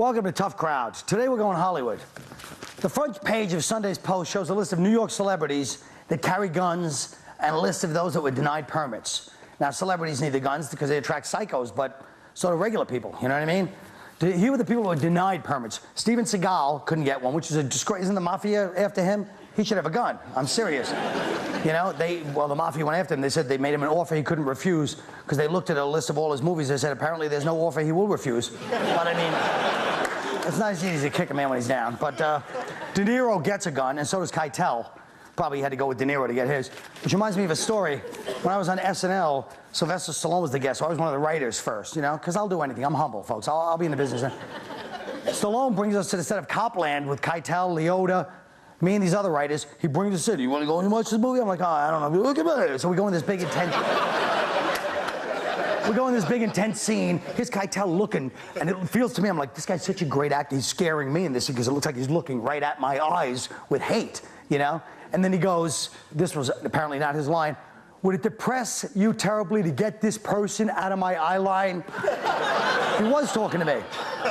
Welcome to Tough Crowds. Today we're going Hollywood. The front page of Sunday's Post shows a list of New York celebrities that carry guns and a list of those that were denied permits. Now, celebrities need the guns because they attract psychos, but so do regular people, you know what I mean? Here were the people who were denied permits. Steven Seagal couldn't get one, which is a disgrace. Isn't the mafia after him? He should have a gun. I'm serious. You know, the mafia went after him. They said they made him an offer he couldn't refuse because they looked at a list of all his movies. They said apparently there's no offer he will refuse. But I mean, it's not as easy to kick a man when he's down. But De Niro gets a gun, and so does Keitel. Probably had to go with De Niro to get his. Which reminds me of a story. When I was on SNL, Sylvester Stallone was the guest, so I was one of the writers first, you know, because I'll do anything. I'm humble, folks. I'll be in the business. Stallone brings us to the set of Copland with Keitel, Leota, me and these other writers. He brings us in. You want to go and watch this movie? I'm like, oh, I don't know. Look at it. So we go in this big, intense... we go in this big, intense scene. Here's Keitel looking, and it feels to me, I'm like, this guy's such a great actor. He's scaring me in this because it looks like he's looking right at my eyes with hate, you know? And then he goes, this was apparently not his line, would it depress you terribly to get this person out of my eye line? He was talking to me.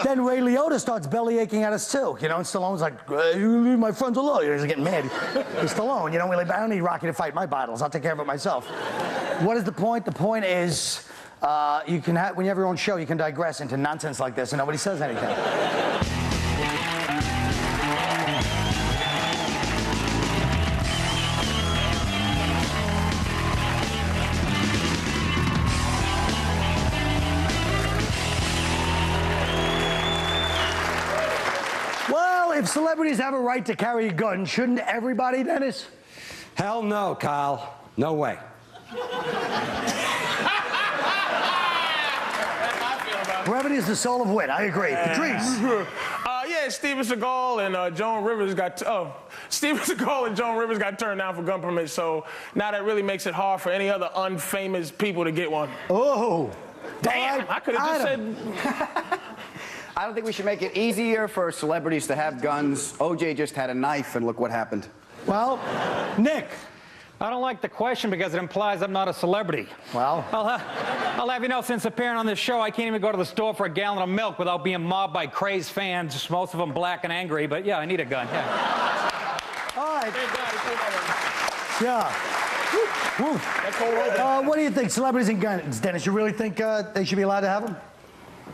Then Ray Liotta starts belly aching at us too, you know, and Stallone's like, you leave my friends alone. You know, he's getting mad. He's Stallone, you know, I don't need Rocky to fight my battles. I'll take care of it myself. What is the point? The point is, you can when you have your own show, you can digress into nonsense like this and nobody says anything. If celebrities have a right to carry a gun, shouldn't everybody, Dennis? Hell no, Kyle. No way. Brevity is the soul of wit. I agree. Patrice. Yeah, Steven Seagal and Joan Rivers got Steven Seagal and Joan Rivers got turned down for gun permits. So now that really makes it hard for any other unfamous people to get one. Oh, damn! I could have just said. I don't think we should make it easier for celebrities to have guns. OJ just had a knife, and look what happened. Well, Nick. I don't like the question because it implies I'm not a celebrity. Well, I'll have you know, since appearing on this show, I can't even go to the store for a gallon of milk without being mobbed by crazed fans, most of them black and angry. But yeah, I need a gun. Yeah. All right. Yeah. What do you think, celebrities and guns, Dennis? You really think they should be allowed to have them?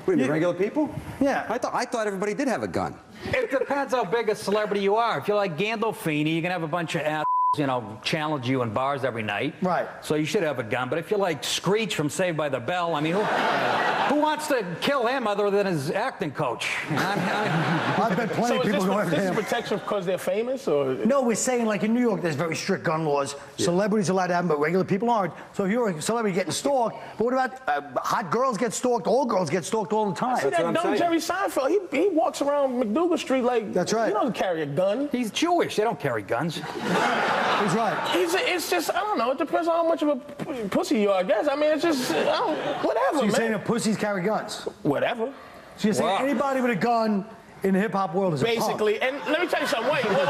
What, regular people? Yeah. I thought everybody did have a gun. It depends how big a celebrity you are. If you're like Gandolfini, you can have a bunch of assholes, you know, challenge you in bars every night. Right. So you should have a gun. But if you're like Screech from Saved by the Bell, I mean, who wants to kill him other than his acting coach? I've bet plenty of people go after him. Is this protection because they're famous, or? No, we're saying like in New York, there's very strict gun laws. Yeah. Celebrities are allowed to have them, but regular people aren't. So if you're a celebrity getting stalked, but what about hot girls get stalked? All girls get stalked all the time. See that dumb Jerry Seinfeld? He walks around McDougal Street like. That's right. He doesn't carry a gun. He's Jewish. They don't carry guns. He's right. It's just, I don't know, it depends on how much of a pussy you are, I guess. I mean, it's just, whatever, So you're man. saying that pussies carry guns? Whatever. So you're saying anybody with a gun in the hip-hop world is basically, a punk. and let me tell you something, wait, whoa.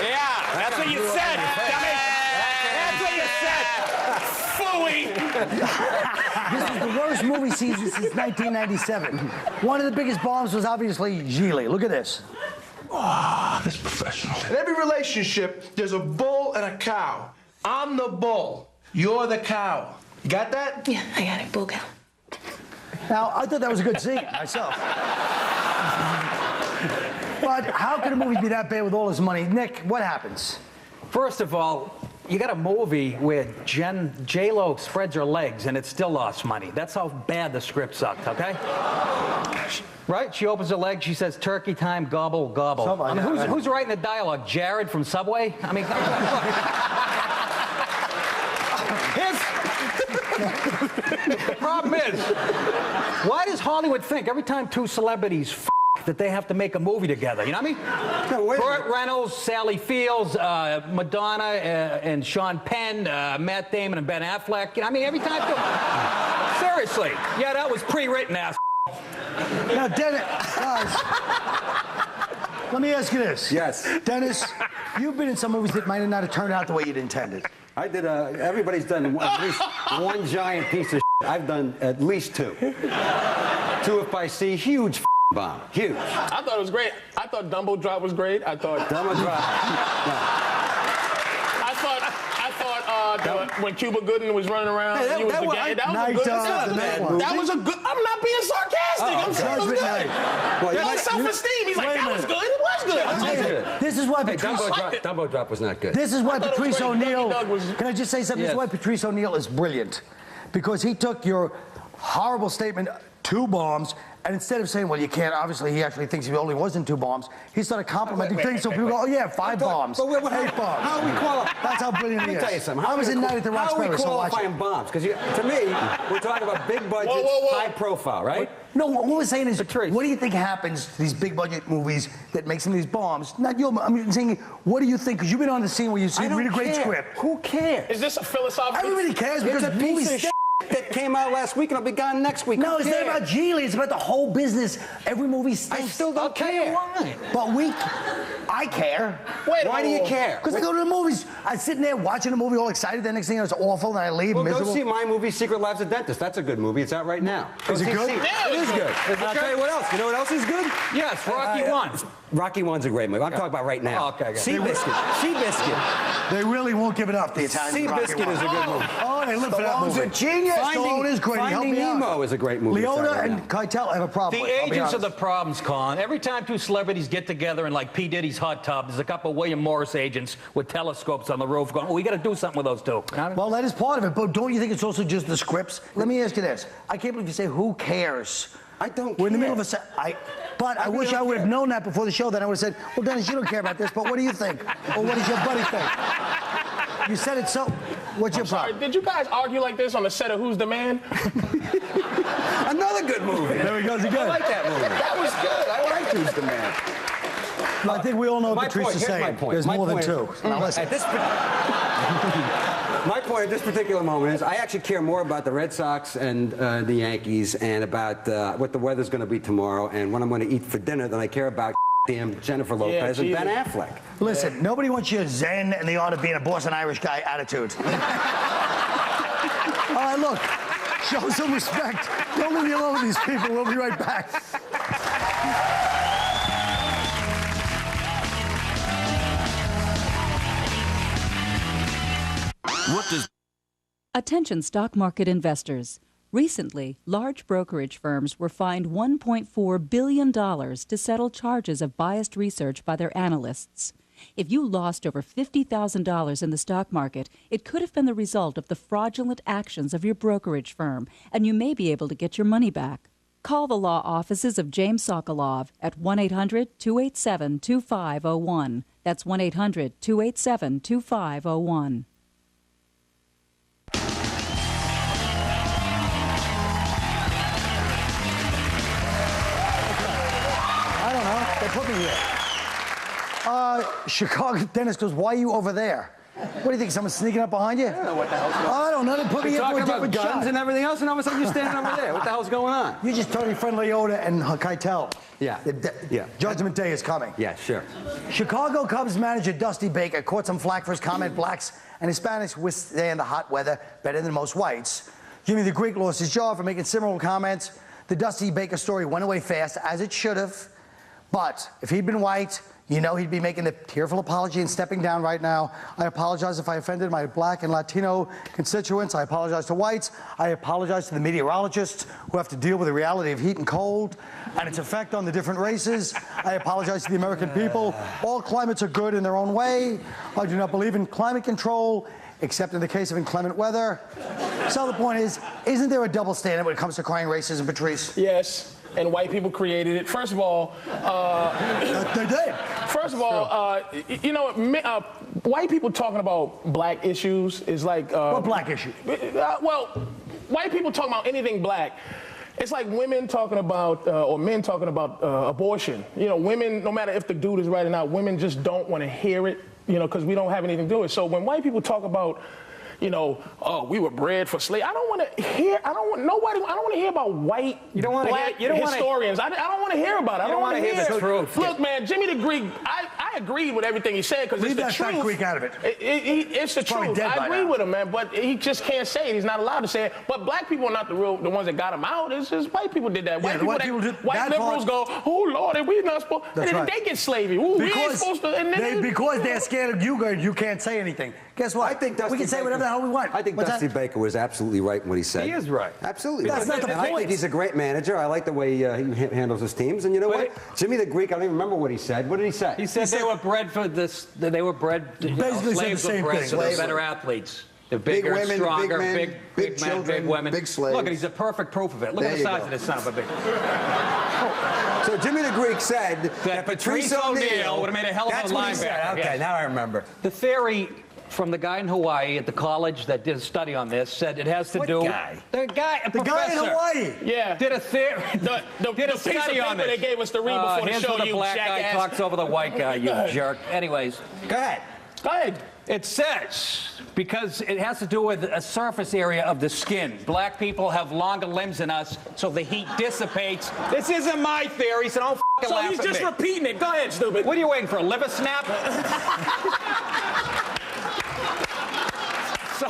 Yeah, that's what you said, dummy. That's what you said. Phooey. This is the worst movie season since 1997. One of the biggest bombs was obviously Gigli. Look at this. Ah, this professional. In every relationship, there's a bull and a cow. I'm the bull. You're the cow. You got that? Yeah, I got it. Bull cow. Now, I thought that was a good scene myself. But how could a movie be that bad with all this money? Nick, what happens? First of all, you got a movie where J-Lo spreads her legs and it still lost money. That's how bad the script sucked, okay? Right? She opens her leg, she says, turkey time, gobble, gobble. I mean, who's writing the dialogue? Jared from Subway? I mean, the problem is, why does Hollywood think every time two celebrities that they have to make a movie together? You know what I mean? Burt Reynolds, Sally Fields, Madonna and Sean Penn, Matt Damon and Ben Affleck. You know, I mean, every time. Seriously. Yeah, that was pre-written, ass. Now, Dennis, let me ask you this. Yes. Dennis, you've been in some movies that might not have turned out the way you'd intended. I did, everybody's done at least one giant piece of shit. I've done at least two. Two if by sea, huge bomb. Huge. I thought it was great. I thought Dumbo Drop was great. I thought Dumbo Drop. when Cuba Gooding was running around, Hey, he was that the was- gang. That was Night a good. Dog, That the was night good. movie. That was a good. I'm not being sarcastic. I'm saying it was Judgment good. Night. Well, That you was might- self-esteem. He's like, Wait a that was minute. good. It was good. I That's said, good. This is why Hey, Patrice. Dumbo Drop was not good. This is why thought it was Patrice great. O'Neill. Dougie Doug was- Can I just say something? This is Yes. why Patrice O'Neill is brilliant, because he took your horrible statement, 2 bombs, and instead of saying, well, you can't, obviously he actually thinks he only was in 2 bombs, he started complimenting things so people go, oh yeah, 5 bombs, But 8 bombs. How are we qualifying? That's how brilliant Let he me is. tell you something. I was in Night at the How are we Roxbury, so watch it. qualifying bombs? Because to me, we're talking about big budgets, Whoa, whoa, whoa. high profile, right? No, what we're saying is, Patrice. what do you think happens to these big budget movies that make some of these bombs? Not your, I'm saying, what do you think? Because you've been on the scene where you see I don't read a great care. script. Who cares? Is this a philosophical? Everybody cares because It's a piece movies. of shit that came out last week and it'll be gone next week. No, Who it's not cares? about Geely. It's about the whole business. Every movie I stinks. still don't care. But I care. Wait, Why do you care? Because I go to the movies. I'm sitting there watching a movie all excited. The next thing it's awful, and I leave Well, miserable. go see my movie, Secret Lives of Dentist. That's a good movie. It's out right now. Go Is it see good? Secret. Yeah, It is good. Is it And I'll good? tell you what else. You know what else is good? Yes, Rocky 1. Rocky 1's a great movie. I'm talking about right now. Oh, okay, okay. Seabiscuit. Seabiscuit. They really won't give it up, the Italians. Seabiscuit is a good movie. Oh, they live for that Stallone's movie. a genius. Stallone is great. He helped Finding me out. Nemo is a great movie. It's out Leota right and now. Keitel have a problem. The with, I'll be agents are the honest. problems, Colin. Every time 2 celebrities get together in like P. Diddy's hot tub, there's a couple of William Morris agents with telescopes on the roof going, well, we got to do something with those 2. You know what I mean? Well, that is part of it, but don't you think it's also just the scripts? Let me ask you this. I can't believe you say, who cares? I don't We're in the care. middle of a set. But I really wish don't I would have care. known that before the show. Then I would have said, well, Dennis, you don't care about this, but what do you think? Or what does your buddy think? You said it so. What's your Sorry, problem? did you guys argue like this on the set of Who's the Man? Another good movie. There he goes again. I like that movie. That was good. I liked Who's the Man. I think we all know what My Patrice point, is here's my saying. point. There's My more than point 2. is- Now listen. At this my point at this particular moment is I actually care more about the Red Sox and the Yankees and about what the weather's going to be tomorrow and what I'm going to eat for dinner than I care about damn Jennifer Lopez and Ben Jesus. Affleck. Listen, nobody wants your zen and the art of being a Boston Irish guy attitude. All right, look, show some respect. Don't leave me alone with these people. We'll be right back. What does Attention stock market investors. Recently, large brokerage firms were fined $1.4 billion to settle charges of biased research by their analysts. If you lost over $50,000 in the stock market, it could have been the result of the fraudulent actions of your brokerage firm, and you may be able to get your money back. Call the law offices of James Sokolov at 1-800-287-2501. That's 1-800-287-2501. I don't know. They put me here. Chicago. Dennis goes, why are you over there? What do you think? Someone's sneaking up behind you? I don't know what the hell's going on. I don't know. They put me We're here for talking a about different guns shot. and everything else, and all of a sudden you're standing over there. What the hell's going on? You just told your friend Leota and Keitel. Yeah. Yeah. Judgment Day is coming. Yeah, sure. Chicago Cubs manager Dusty Baker caught some flack for his comment blacks and Hispanics withstand the hot weather better than most whites. Jimmy the Greek lost his job for making similar comments. The Dusty Baker story went away fast, as it should have. But if he'd been white, you know he'd be making the tearful apology and stepping down right now. I apologize if I offended my black and Latino constituents. I apologize to whites. I apologize to the meteorologists who have to deal with the reality of heat and cold and its effect on the different races. I apologize to the American people. All climates are good in their own way. I do not believe in climate control, except in the case of inclement weather. So the point is, isn't there a double standard when it comes to crying racism, Patrice? Yes, and white people created it. First of all, They did. First of all, you know, white people talking about black issues is like. What black issue? Well, white people talking about anything black. It's like women talking about, or men talking about abortion. You know, women, no matter if the dude is right or not, women just don't want to hear it, you know, because we don't have anything to do with it. So when white people talk about, you know, oh, we were bred for slavery. I don't want to hear. I don't want to hear about white, black historians. I don't want to hear about it. You don't want to hear the truth. Look, man, Jimmy the Greek. I I agree with everything he said because it's Leave the that fat truth. Greek out of it. It's the probably truth. dead by I agree now. with him, man, but he just can't say it. He's not allowed to say it. But black people are not the ones that got him out. It's just white people did that. Yeah, the white people did white that liberals part. go, oh Lord, and we not supposed. That's And then right. they get slavey. Ooh, we ain't supposed to. And then because they're scared of you can't say anything. Guess what? I think Dusty we can say Baker- whatever the hell we want. I think What's Dusty that? Baker was absolutely right in what he said. He is right. Absolutely. That's not the And I point. think he's a great manager. I like the way he handles his teams. And you know But what? Jimmy the Greek, I don't even remember what he said. What did he say? He said they were bred for this. They were bred. Basically said the slaves were same bred thing. so they're Slavery. better athletes. They're Big bigger, women, stronger, big men, big big men, children, big women. big slaves. Look, he's a perfect proof of it. Look at There the you size go. of this son of a bitch. So Jimmy the Greek said That Patrice O'Neal would've made a hell of a That's what he said. linebacker, Okay, yes. now I remember. The theory from the guy in Hawaii at the college that did a study on this said it has to What do. guy? The guy, a The guy in professor. Hawaii. Yeah. Did a theory. The did a piece of study paper on this. they gave us to read before the Here's show, where the you black guy jackass. talks over the white guy, you jerk. Anyways, Go ahead. Go ahead. it says, because it has to do with a surface area of the skin. Black people have longer limbs than us, so the heat dissipates. This isn't my theory, so don't fucking So laugh he's at just me. repeating it. Go ahead, stupid. What are you waiting for, a liver snap? So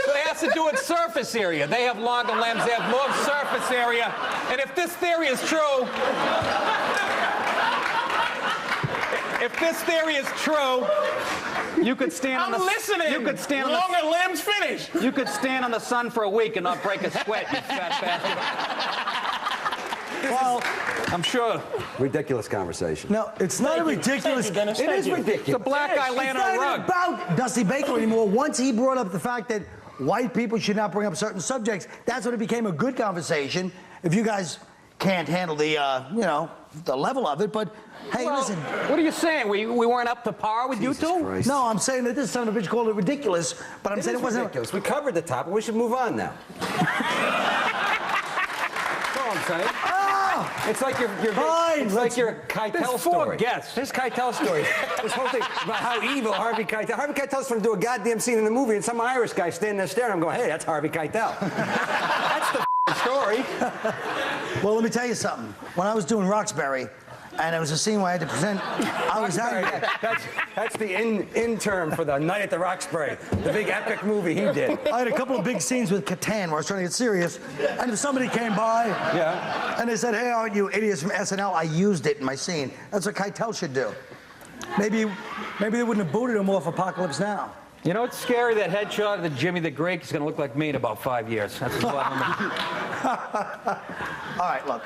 it has to do with surface area. They have longer limbs, they have more surface area. And if this theory is true, you could stand on I'm the listening. You could stand on the, Longer limbs, finish. you could stand on the sun for a week and not break a sweat, you fat bastard. Well, I'm sure. Ridiculous conversation. no, it's not a ridiculous. Thank you, Dennis. It Thank is you. ridiculous. The black guy It's laying not on a even rug. about Dusty Baker anymore. Once he brought up the fact that white people should not bring up certain subjects, that's when it became a good conversation. If you guys can't handle the, the level of it, but hey, Well, listen. what are you saying? We weren't up to par with Jesus you two? Christ. No, I'm saying that this son of a bitch called it ridiculous, but I'm saying it wasn't. ridiculous. We covered the topic. We should move on now. That's all I'm saying. It's like your Fine, it's like your Keitel There's story. 4 guests. This Keitel story. This whole thing about how evil Harvey Keitel. Harvey Keitel's trying to do a goddamn scene in the movie, and some Irish guy standing there staring. I'm going, hey, that's Harvey Keitel. That's the story. Well, let me tell you something. When I was doing Roxbury, and it was a scene where I had to present, I was having. That's the intern for the Night at the Roxbury, the big epic movie he did. I had a couple of big scenes with Catan where I was trying to get serious, and if somebody came by, Yeah. and they said, "Hey, aren't you idiots from SNL?" I used it in my scene. That's what Keitel should do. Maybe they wouldn't have booted him off Apocalypse Now. You know, it's scary, that headshot of the Jimmy the Greek is going to look like me in about 5 years. That's what I'm All right, look.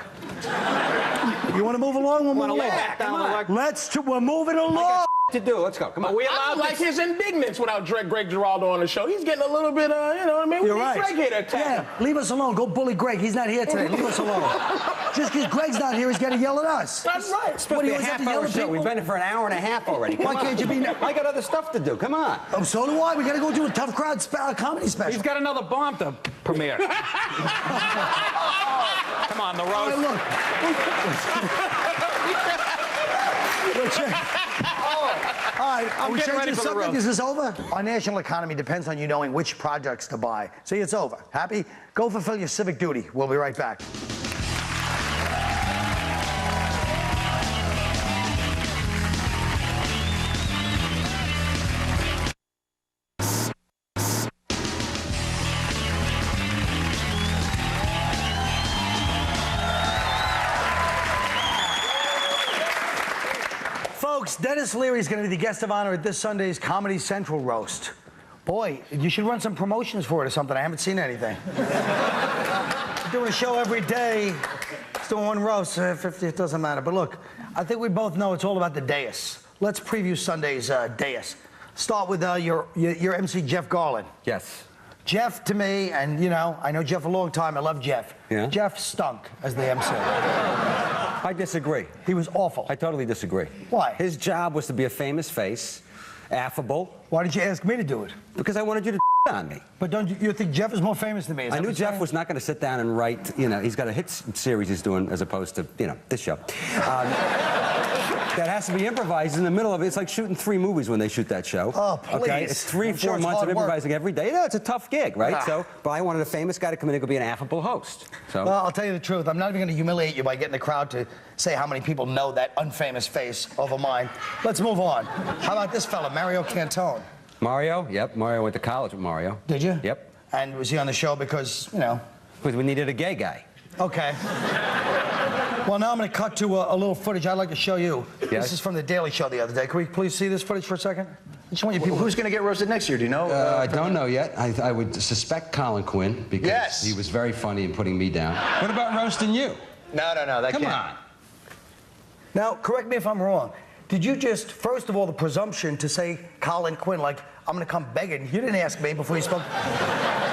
You want to move along? We'll move to lay along. back down the leg. We're moving along. To do. Let's go. Come on. Are we I allowed don't like to... his indignance without Greg Giraldo on the show. He's getting a little bit, you know what I mean? You're We need right. Greg here to attack Yeah, him. leave us alone. Go bully Greg. He's not here today. Leave us alone. Just because Greg's not here, he's got to yell at us. That's right. What do you a always have to half-hour yell at show. people? We've been here for an hour and a half already. Why Come can't on. you be? I got other stuff to do. Come on. Oh, so do I. We got to go do a tough crowd comedy special. He's got another bomb to premiere. Come on, the All roast. right, look. All right, are we getting changing ready the for the subject? roast. Is this over? Our national economy depends on you knowing which projects to buy. See, it's over. Happy? Go fulfill your civic duty. We'll be right back. Folks, Denis Leary is going to be the guest of honor at this Sunday's Comedy Central roast. Boy, you should run some promotions for it or something. I haven't seen anything. Doing a show every day. It's doing one roast. 50, it doesn't matter. But look, I think we both know it's all about the dais. Let's preview Sunday's dais. Start with your MC, Jeff Garland. Yes. Jeff, to me, and you know, I know Jeff a long time. I love Jeff. Yeah? Jeff stunk as the MC. I disagree. He was awful. I totally disagree. Why? His job was to be a famous face, affable, Why did you ask me to do it? because I wanted you to on me. But don't you think Jeff is more famous than me? Is I that knew what you're Jeff saying? was not going to sit down and write, he's got a hit series he's doing as opposed to, this show. that has to be improvised in the middle of it. It's like shooting 3 movies when they shoot that show. Oh, please. Okay? It's 3, I'm sure 4 it's months of hard work. improvising every day. No, it's a tough gig, right? But I wanted a famous guy to come in and go be an affable host. So. Well, I'll tell you the truth. I'm not even going to humiliate you by getting the crowd to say how many people know that unfamous face over mine. Let's move on. How about this fella, Mario Cantone? Mario? Yep. Mario went to college with Mario. Did you? Yep. And was he on the show because, you know? Because we needed a gay guy. Okay. Well, now I'm going to cut to a little footage I'd like to show you. Yes? This is from The Daily Show the other day. Can we please see this footage for a second? I just want you people. Who's going to get roasted next year? Do you know? I don't know yet. I would suspect Colin Quinn because he was very funny in putting me down. What about roasting you? No. That Come can't. on. Now, correct me if I'm wrong. Did you just, first of all, the presumption to say Colin Quinn, like, I'm going to come begging. You didn't ask me before you spoke.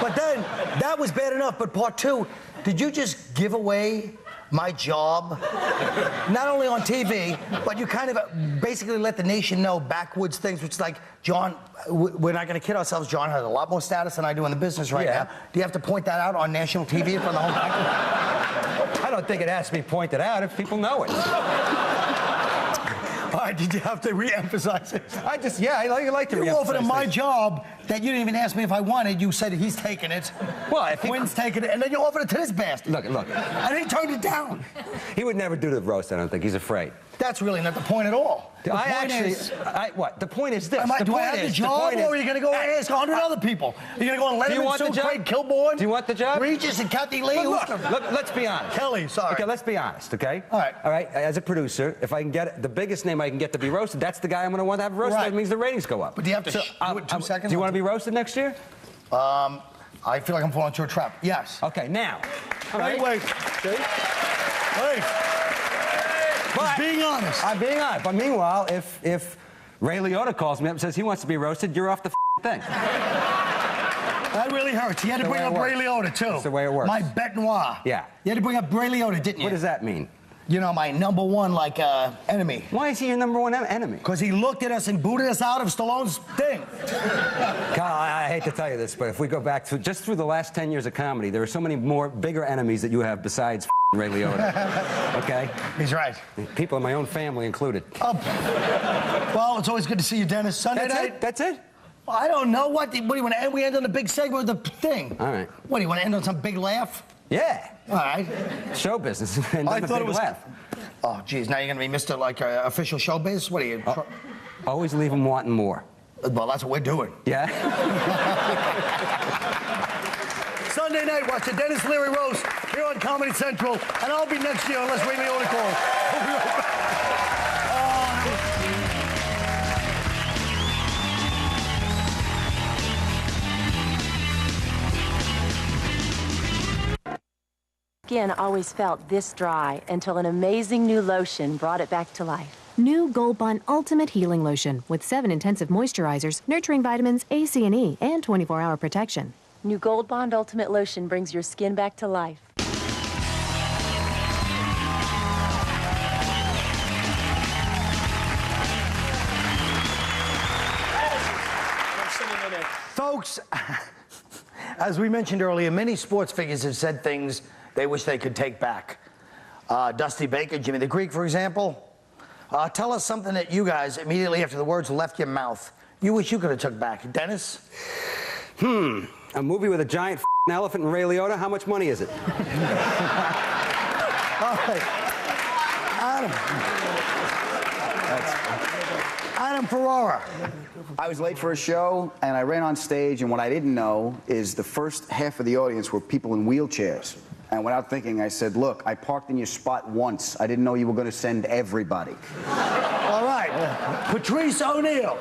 But then, that was bad enough. But part 2, did you just give away my job? Not only on TV, but you kind of basically let the nation know backwoods things, which is like, John, we're not going to kid ourselves. John has a lot more status than I do in the business right now. Do you have to point that out on national TV in front of the whole country? I don't think it has to be pointed out if people know it. All right, did you have to re-emphasize it? I like to You re-emphasize offered him my things. job that you didn't even ask me if I wanted. You said he's taking it. Well, if he- Quinn's taking it, and then you offered it to this bastard. Look. And he turned it down. He would never do the roast, I don't think. He's afraid. That's really not the point at all. The point is, what? The point is this. do I have the job, or are you going to go ask 100 other people? Are you going to go on Do you Letterman, want the Sue, job? Craig Kilborn? Do you want the job? Regis and Kathy Lee? Look, let's be honest. Kelly, sorry. Okay, let's be honest, okay? All right. All right, as a producer, if I can get the biggest name I can get to be roasted, that's the guy I'm going to want to have roasted. Right. That means the ratings go up. But do you have to do it in 2 seconds? Do you want to be roasted next year? I feel like I'm falling into a trap. Yes. Okay, now. Wait. Just being honest. I'm being honest. But meanwhile, if Ray Liotta calls me up and says he wants to be roasted, you're off the thing. That really hurts. You had to bring up Ray Liotta, too. That's the way it works. My bête noire. Yeah. You had to bring up Ray Liotta, didn't you? What does that mean? You know, my #1, enemy. Why is he your #1 enemy? Because he looked at us and booted us out of Stallone's thing. God, I hate to tell you this, but if we go back to just through the last 10 years of comedy, there are so many more bigger enemies that you have besides Ray Liotta. Okay? He's right. People in my own family included. Well, it's always good to see you, Dennis. Sunday night. That's it? I don't know. What do you want to end? We end on a big segment of the thing. All right. What, do you want to end on some big laugh? Yeah. All right. Show business. And I then thought a it big was. laugh. Oh, geez. Now you're going to be Mr. Official Showbiz? What are you? Always leave them wanting more. Well, that's what we're doing. Yeah? Sunday night, watch the Denis Leary roast here on Comedy Central, and I'll be next year unless Ray Liotta calls. We'll be right back. Skin always felt this dry until an amazing new lotion brought it back to life. New Gold Bond Ultimate Healing Lotion with 7 intensive moisturizers, nurturing vitamins A, C, and E, and 24-hour protection. New Gold Bond Ultimate Lotion brings your skin back to life. Folks, as we mentioned earlier, many sports figures have said things they wish they could take back. Dusty Baker, Jimmy the Greek, for example. Tell us something that you guys, immediately after the words left your mouth, you wish you could have took back. Dennis? A movie with a giant elephant and Ray Liotta, how much money is it? All right. Adam Ferrara. I was late for a show, and I ran on stage, and what I didn't know is the first half of the audience were people in wheelchairs. And without thinking, I said, look, I parked in your spot once. I didn't know you were going to send everybody. All right. Patrice O'Neill.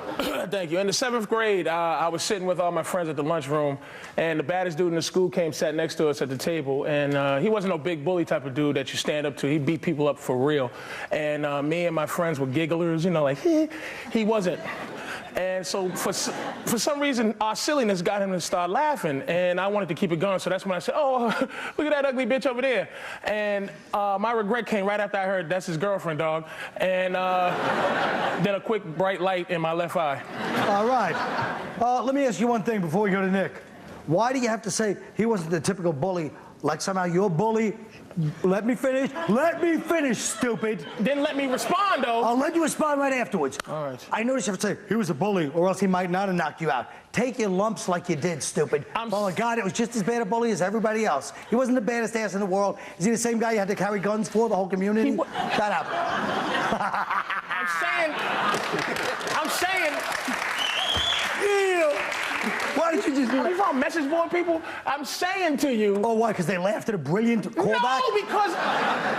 Thank you. In the 7th grade, I was sitting with all my friends at the lunchroom, and the baddest dude in the school came, sat next to us at the table, and he wasn't no big bully type of dude that you stand up to. He beat people up for real. And me and my friends were gigglers, you know, like, he wasn't. And so for some reason, our silliness got him to start laughing, and I wanted to keep it going. So that's when I said, oh, look at that ugly bitch over there. And my regret came right after I heard, that's his girlfriend, dog. And then a quick bright light in my left eye. All right. Let me ask you one thing before we go to Nick. Why do you have to say he wasn't the typical bully like somehow you're a bully. Let me finish. Let me finish, stupid. Didn't let me respond, though. I'll let you respond right afterwards. All right. I noticed you have to say, he was a bully, or else he might not have knocked you out. Take your lumps like you did, stupid. Oh, my God, it was just as bad a bully as everybody else. He wasn't the baddest ass in the world. Is he the same guy you had to carry guns for, the whole community? Shut up. I'm saying. Ew. Why did you just do Are you on message board people? I'm saying to you. Oh, why? Because they laughed at a brilliant callback? No, because.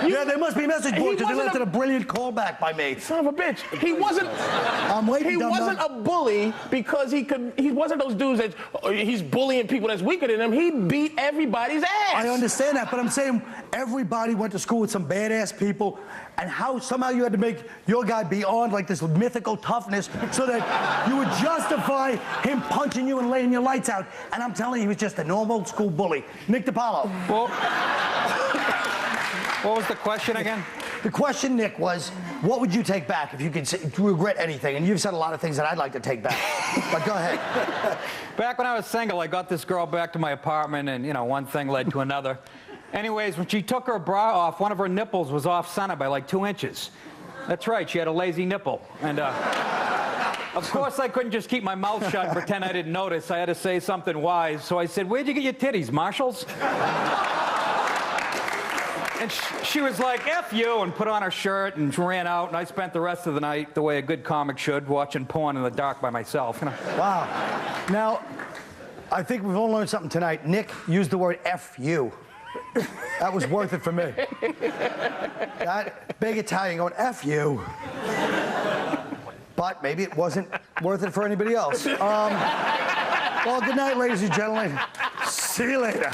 Yeah, they must be message boards because they laughed at a brilliant callback by me. Son of a bitch. He wasn't. I'm waiting. He wasn't a bully because he wasn't those dudes that he's bullying people that's weaker than him. He beat everybody's ass. I understand that, but I'm saying everybody went to school with some badass people, and how somehow you had to make your guy beyond like this mythical toughness so that you would justify him punching you and laying your lights out. And I'm telling you, he was just a normal school bully. Nick DiPaolo. Well, what was the question again? The question, Nick, was, what would you take back if you could regret anything? And you've said a lot of things that I'd like to take back. But go ahead. Back when I was single, I got this girl back to my apartment, and, one thing led to another. Anyways, when she took her bra off, one of her nipples was off-center by like 2 inches. That's right, she had a lazy nipple. And, of course, I couldn't just keep my mouth shut and pretend I didn't notice. I had to say something wise. So I said, "Where'd you get your titties, Marshalls?" And she was like, "F you," and put on her shirt and ran out. And I spent the rest of the night the way a good comic should, watching porn in the dark by myself. Wow. Now, I think we've all learned something tonight. Nick used the word F you. That was worth it for me. That big Italian going, F you. But maybe it wasn't worth it for anybody else. Well, good night, ladies and gentlemen. See you later.